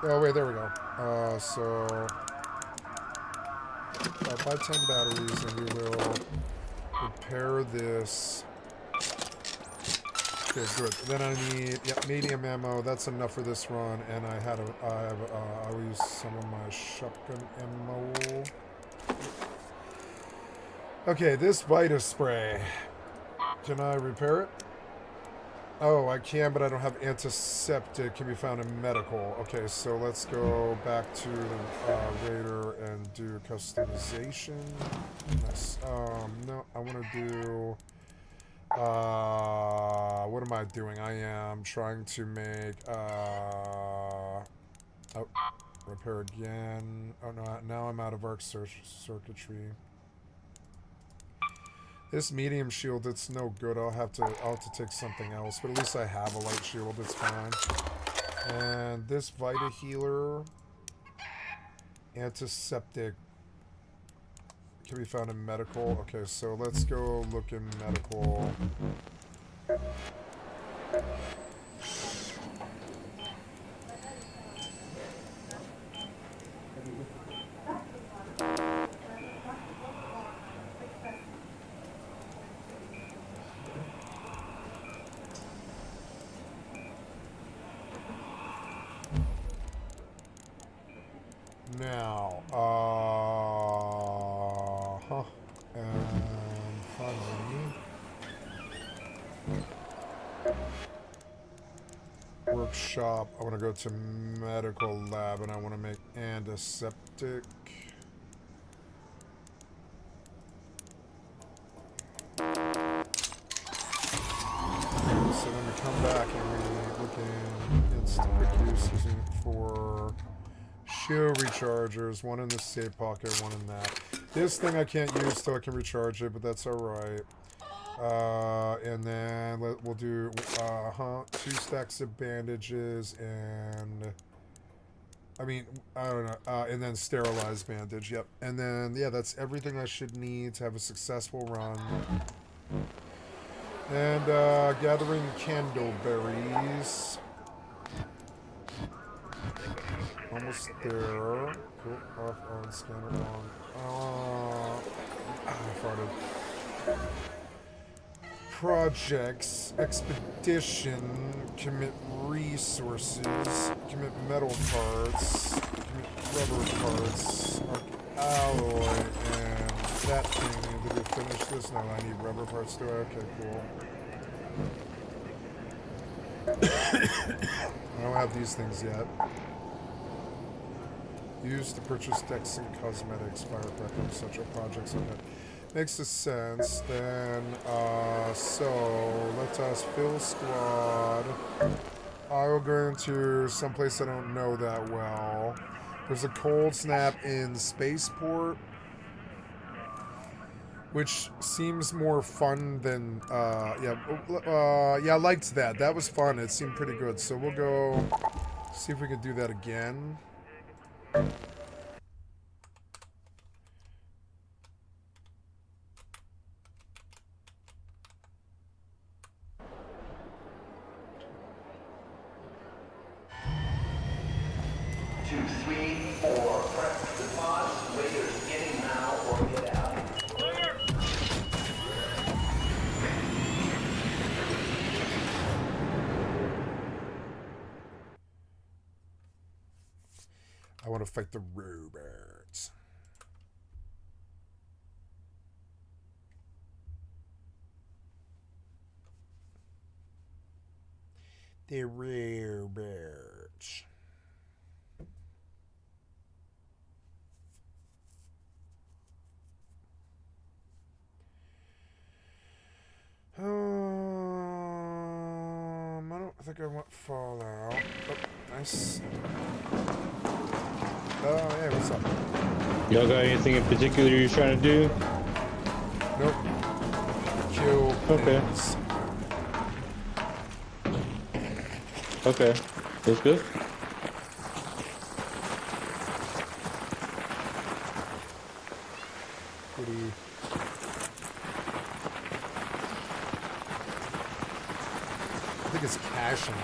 [SPEAKER 1] Oh wait, there we go. So I'll buy 10 batteries and we will repair this. Okay, good. Then I need medium ammo. That's enough for this run, and I'll use some of my shotgun ammo. Okay, this Vita spray. Can I repair it? Oh, I can, but I don't have antiseptic. Can be found in medical. Okay, so let's go back to the Raider and do customization. Nice. No, I want to do. What am I doing? I am trying to make, repair again. Oh no, now I'm out of arc circuitry. This medium shield, it's no good. I'll have to take something else, but at least I have a light shield. It's fine. And this Vita healer, antiseptic, can be found in medical. Okay, so let's go look in medical. Now, and finally, workshop. I want to go to medical lab, and I want to make antiseptic. So then we come back and we look in instant quick use using it for shield rechargers, one in the safe pocket, one in that. This thing I can't use till I can recharge it, but that's alright. And then we'll do 2 stacks of bandages and I don't know, and then sterilized bandage. Yep. And then yeah, that's everything I should need to have a successful run. And gathering candleberries. Almost there. Cool. Off on scanner on. I farted. Projects, expedition, commit resources, commit metal parts, commit rubber parts, alloy, and that thing. Did we finish this? No, I need rubber parts too. Okay, cool. I don't have these things yet. Used to purchase decks and cosmetics, firecracker, etc. projects on it. Makes sense. Then, so let us fill squad. I will go into someplace I don't know that well. There's a cold snap in Spaceport, which seems more fun than, yeah, I liked that. That was fun. It seemed pretty good. So we'll go see if we can do that again. I want to fight the robots. The robots. I don't think I want Fallout. Oh, nice. Oh, hey, what's up?
[SPEAKER 8] Y'all got anything in particular you're trying to do?
[SPEAKER 1] Nope. Kill things.
[SPEAKER 8] Okay. That's good.
[SPEAKER 1] Pretty. I think it's caching.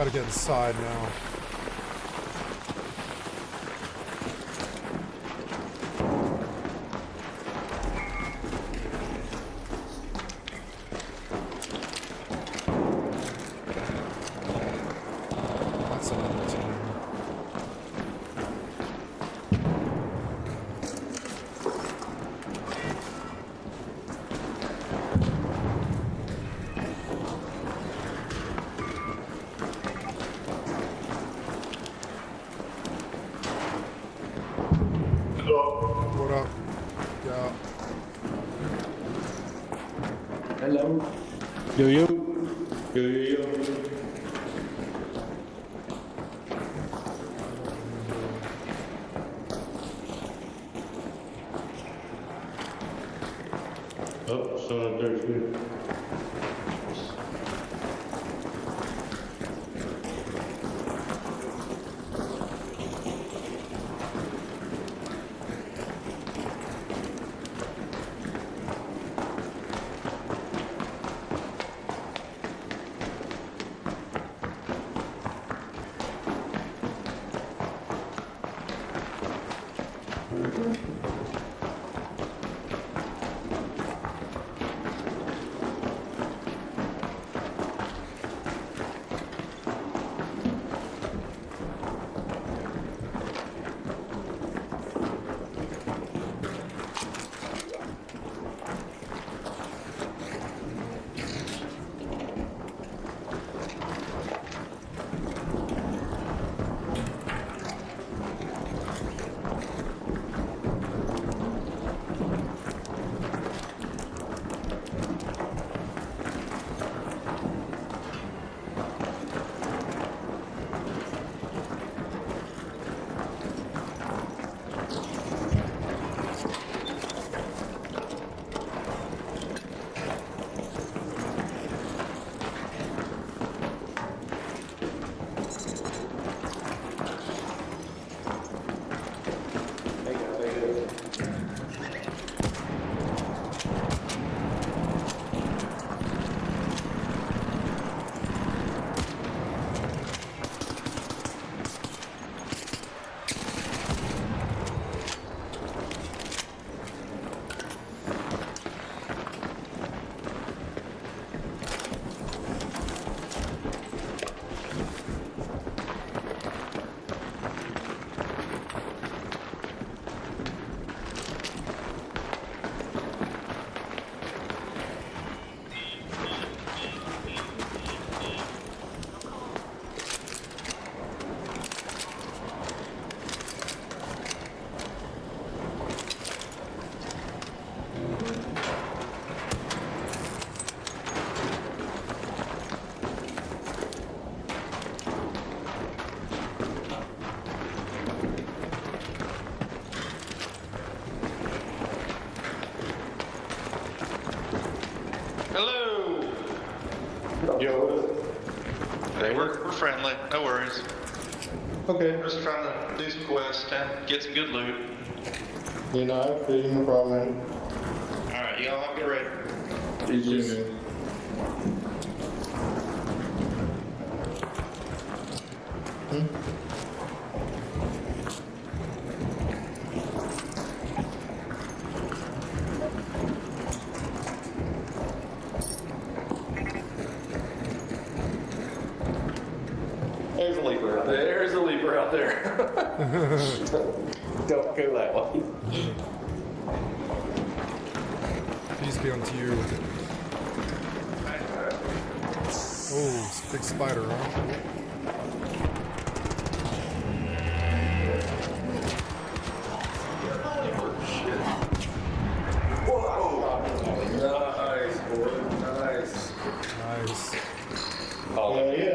[SPEAKER 1] gotta get inside now. That's another team. What up? Yeah.
[SPEAKER 8] Hello. Yo yo. Yo yo yo. Oh, so there's good.
[SPEAKER 10] Hello.
[SPEAKER 8] Yo.
[SPEAKER 10] Hey, we're friendly. No worries.
[SPEAKER 8] Okay.
[SPEAKER 10] Just trying to do some quests and get some good loot.
[SPEAKER 8] You know, no problem.
[SPEAKER 10] All right, y'all have a good ready.
[SPEAKER 8] Easy.
[SPEAKER 10] There's a leaper out there. There's a leaper out there. Don't go that way.
[SPEAKER 1] Peace be unto you. Oh, it's a big spider, huh?
[SPEAKER 10] Nice, boy. Nice.
[SPEAKER 1] Nice.
[SPEAKER 8] Oh, yeah.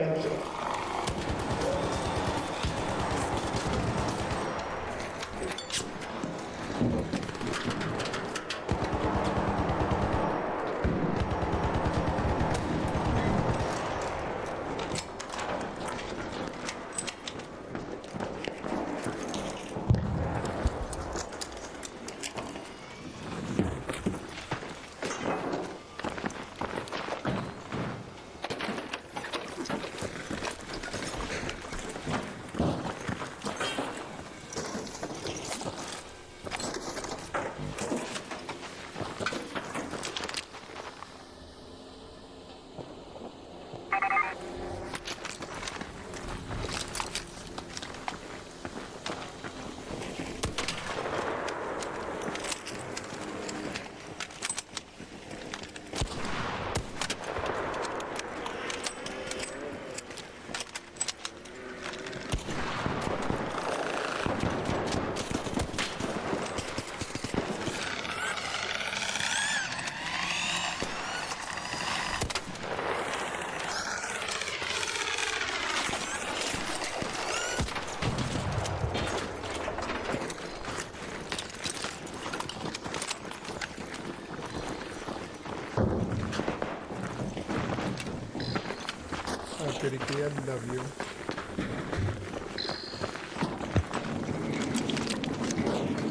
[SPEAKER 1] kitty, I love you.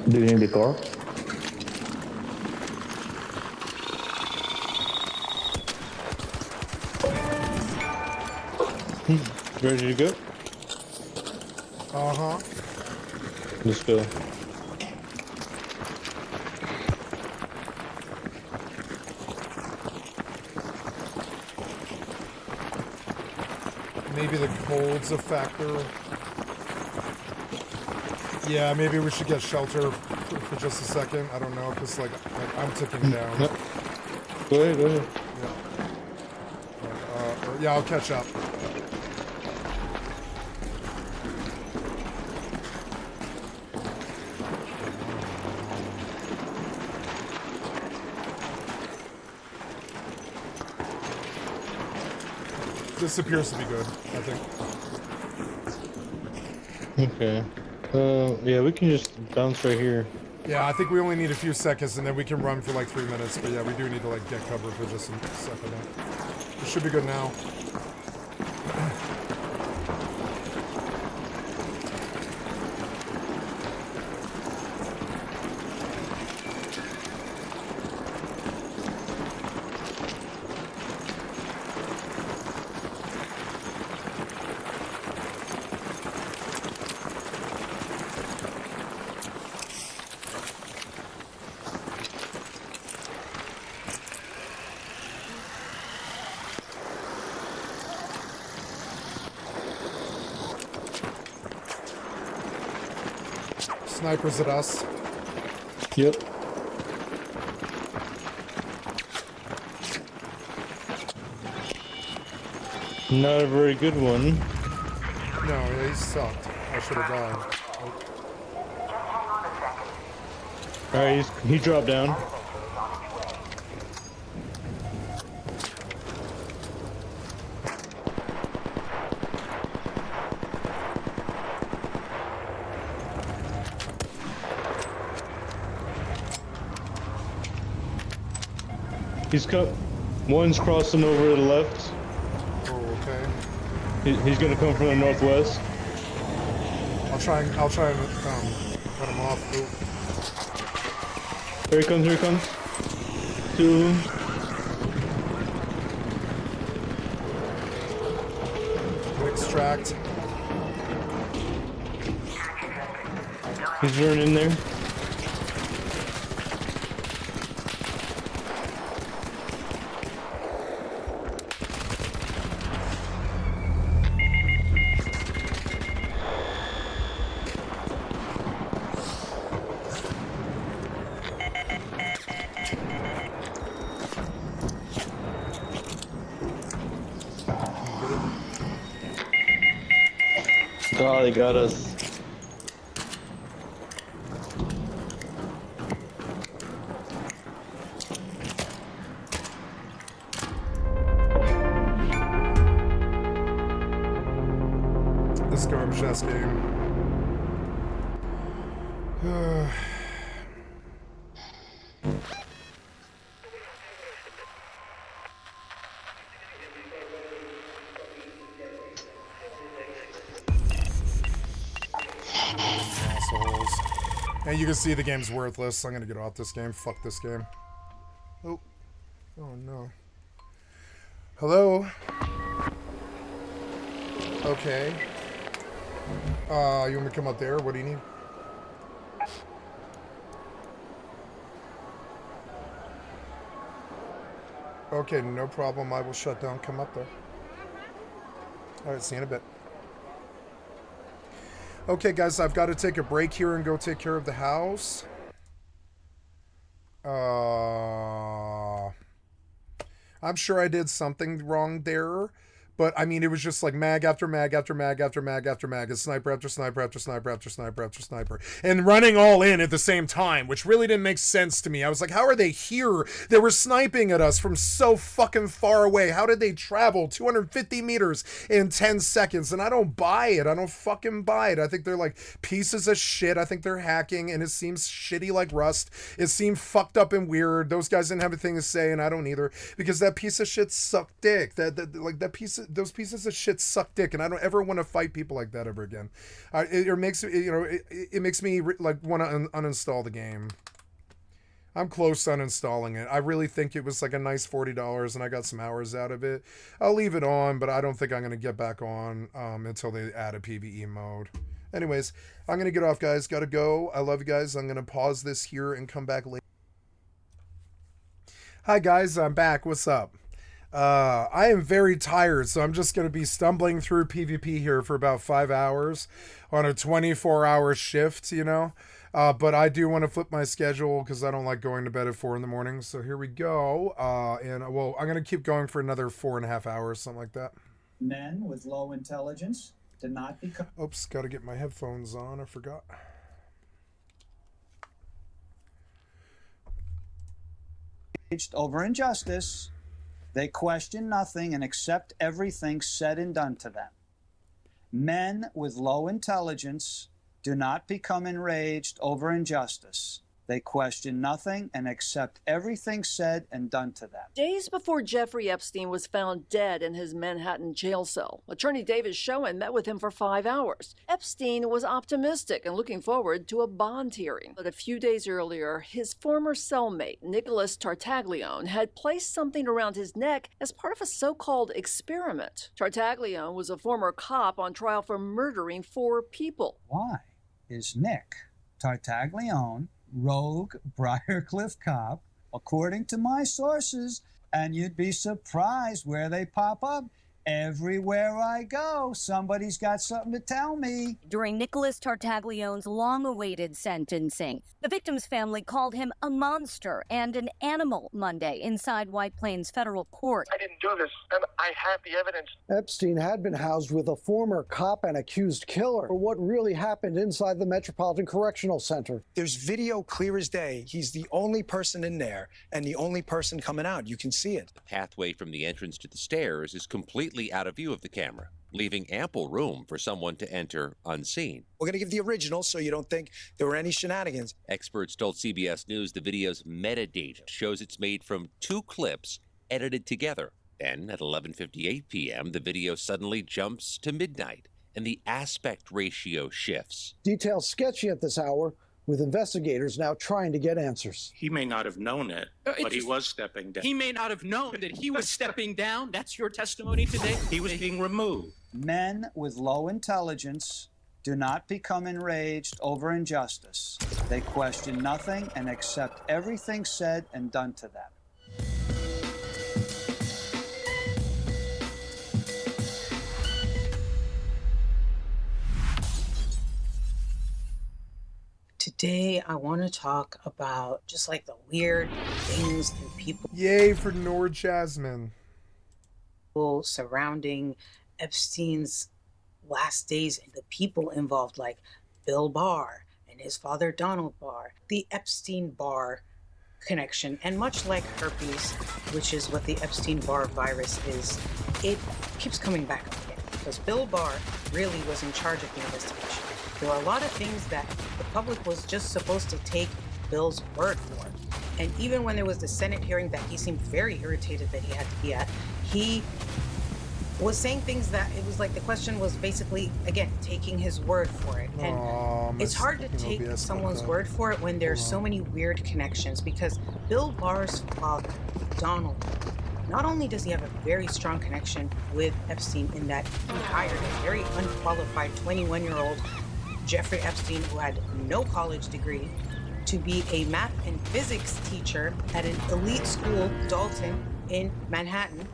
[SPEAKER 8] Do you need the car? Ready to go?
[SPEAKER 1] Uh-huh.
[SPEAKER 8] Let's go.
[SPEAKER 1] Maybe the cold's a factor. Yeah, maybe we should get shelter for just a second. I don't know, because like I'm ticking down.
[SPEAKER 8] Yep. Go ahead, go ahead.
[SPEAKER 1] Yeah, I'll catch up. This appears to be good, I think.
[SPEAKER 8] Okay. Yeah, we can just bounce right here.
[SPEAKER 1] Yeah, I think we only need a few seconds and then we can run for like 3 minutes. But yeah, we do need to like get cover for just a second. It should be good now. Snipers at us.
[SPEAKER 8] Yep. Not a very good one.
[SPEAKER 1] No, yeah, he sucked. I should have died.
[SPEAKER 8] Alright, he dropped down. He's cut. One's crossing over to the left.
[SPEAKER 1] Oh, okay.
[SPEAKER 8] He's gonna come from the northwest.
[SPEAKER 1] I'll try and cut him off. Ooh.
[SPEAKER 8] Here he comes, here he comes. Two.
[SPEAKER 1] Extract.
[SPEAKER 8] He's running in there. Oh, they got us.
[SPEAKER 1] This garbage ass game. Assholes. And you can see the game's worthless. I'm gonna get off this game. Fuck this game. Oh. Oh no. Hello? Okay. You want me to come up there? What do you need? Okay, no problem. I will shut down. Come up there. Alright, see you in a bit. Okay, guys, I've got to take a break here and go take care of the house. I'm sure I did something wrong there. But, I mean, it was just like mag after mag after mag after mag after mag. And sniper after sniper after sniper after sniper after sniper. And running all in at the same time, which really didn't make sense to me. I was like, how are they here? They were sniping at us from so fucking far away. How did they travel 250 meters in 10 seconds? And I don't buy it. I don't fucking buy it. I think they're like pieces of shit. I think they're hacking. And it seems shitty like Rust. It seemed fucked up and weird. Those guys didn't have a thing to say. And I don't either. Because that piece of shit sucked dick. That piece of... those pieces of shit suck dick, and I don't ever want to fight people like that ever again. It makes it makes me like want to uninstall the game. I'm close to uninstalling it. I really think it was like a nice $40 and I got some hours out of it. I'll leave it on, but I don't think I'm going to get back on until they add a PvE mode. Anyways, I'm going to get off, guys. Got to go. I love you guys. I'm going to pause this here and come back later. Hi, guys. I'm back. What's up? I am very tired, so I'm just going to be stumbling through PvP here for about 5 hours on a 24-hour shift, you know? But I do want to flip my schedule because I don't like going to bed at 4 in the morning. So here we go. Well, I'm going to keep going for another 4.5 hours, something like that.
[SPEAKER 11] Men with low intelligence did not become...
[SPEAKER 1] Oops, got to get my headphones on. I forgot.
[SPEAKER 11] Over injustice, they question nothing and accept everything said and done to them. Men with low intelligence do not become enraged over injustice. They question nothing and accept everything said and done to them.
[SPEAKER 12] Days before Jeffrey Epstein was found dead in his Manhattan jail cell, attorney David Schoen met with him for 5 hours. Epstein was optimistic and looking forward to a bond hearing. But a few days earlier, his former cellmate, Nicholas Tartaglione, had placed something around his neck as part of a so-called experiment. Tartaglione was a former cop on trial for murdering 4 people.
[SPEAKER 11] Why is Nick Tartaglione rogue Briarcliff cop, according to my sources, and you'd be surprised where they pop up. Everywhere I go, somebody's got something to tell me.
[SPEAKER 13] During Nicholas Tartaglione's long-awaited sentencing, the victim's family called him a monster and an animal Monday inside White Plains federal court.
[SPEAKER 14] I didn't do this, and I have the evidence.
[SPEAKER 15] Epstein had been housed with a former cop and accused killer for what really happened inside the Metropolitan Correctional Center.
[SPEAKER 16] There's video clear as day. He's the only person in there and the only person coming out. You can see it.
[SPEAKER 17] The pathway from the entrance to the stairs is completely out of view of the camera, leaving ample room for someone to enter unseen.
[SPEAKER 16] We're going to give the original so you don't think there were any shenanigans.
[SPEAKER 17] Experts told CBS News the video's metadata shows it's made from 2 clips edited together. Then, at 11:58 p.m., the video suddenly jumps to midnight, and the aspect ratio shifts.
[SPEAKER 15] Details sketchy at this hour, with investigators now trying to get answers.
[SPEAKER 18] He may not have known it, but he was stepping down.
[SPEAKER 19] He may not have known that he was stepping down. That's your testimony today?
[SPEAKER 18] He was being removed.
[SPEAKER 11] Men with low intelligence do not become enraged over injustice. They question nothing and accept everything said and done to them.
[SPEAKER 20] Today, I want to talk about just like the weird things and people.
[SPEAKER 1] Yay for Nord Jasmine.
[SPEAKER 20] Surrounding Epstein's last days and the people involved, like Bill Barr and his father, Donald Barr, the Epstein-Barr connection, and much like herpes, which is what the Epstein-Barr virus is, it keeps coming back again because Bill Barr really was in charge of the investigation. There were a lot of things that the public was just supposed to take Bill's word for. And even when there was the Senate hearing that he seemed very irritated that he had to be at, he was saying things that it was like the question was basically, again, taking his word for it. And it's hard to take someone's word for it when there's so many weird connections, because Bill Barr's father, Donald, not only does he have a very strong connection with Epstein in that he hired a very unqualified 21-year-old Jeffrey Epstein, who had no college degree, to be a math and physics teacher at an elite school, Dalton, in Manhattan.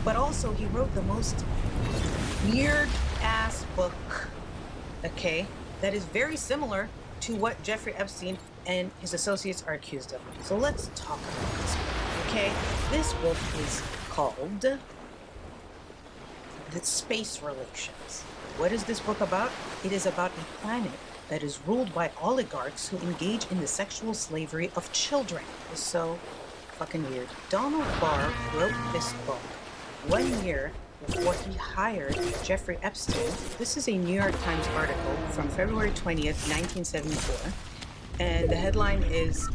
[SPEAKER 20] But also, he wrote the most weird-ass book, okay, that is very similar to what Jeffrey Epstein and his associates are accused of. So let's talk about this book, okay? This book is called The Space Relations. What is this book about? It is about a planet that is ruled by oligarchs who engage in the sexual slavery of children. It's so fucking weird. Donald Barr wrote this book 1 year before he hired Jeffrey Epstein. This is a New York Times article from February 20th, 1974. And the headline is,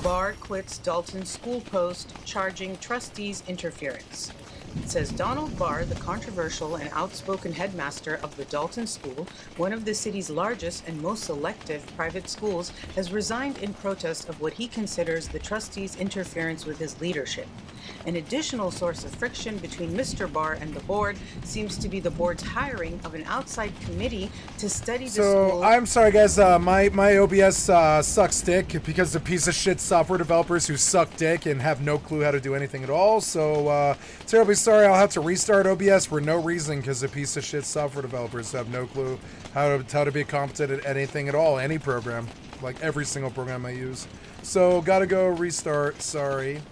[SPEAKER 20] Barr quits Dalton school post charging trustees interference. It says Donald Barr, the controversial and outspoken headmaster of the Dalton School, one of the city's largest and most selective private schools, has resigned in protest of what he considers the trustees' interference with his leadership. An additional source of friction between Mr. Barr and the board seems to be the board's hiring of an outside committee to study the school.
[SPEAKER 1] So, I'm sorry guys, my OBS sucks dick because of piece of shit software developers who suck dick and have no clue how to do anything at all. So, terribly sorry, I'll have to restart OBS for no reason because the piece of shit software developers have no clue how to be competent at anything at all, any program, like every single program I use. So, gotta go restart, sorry.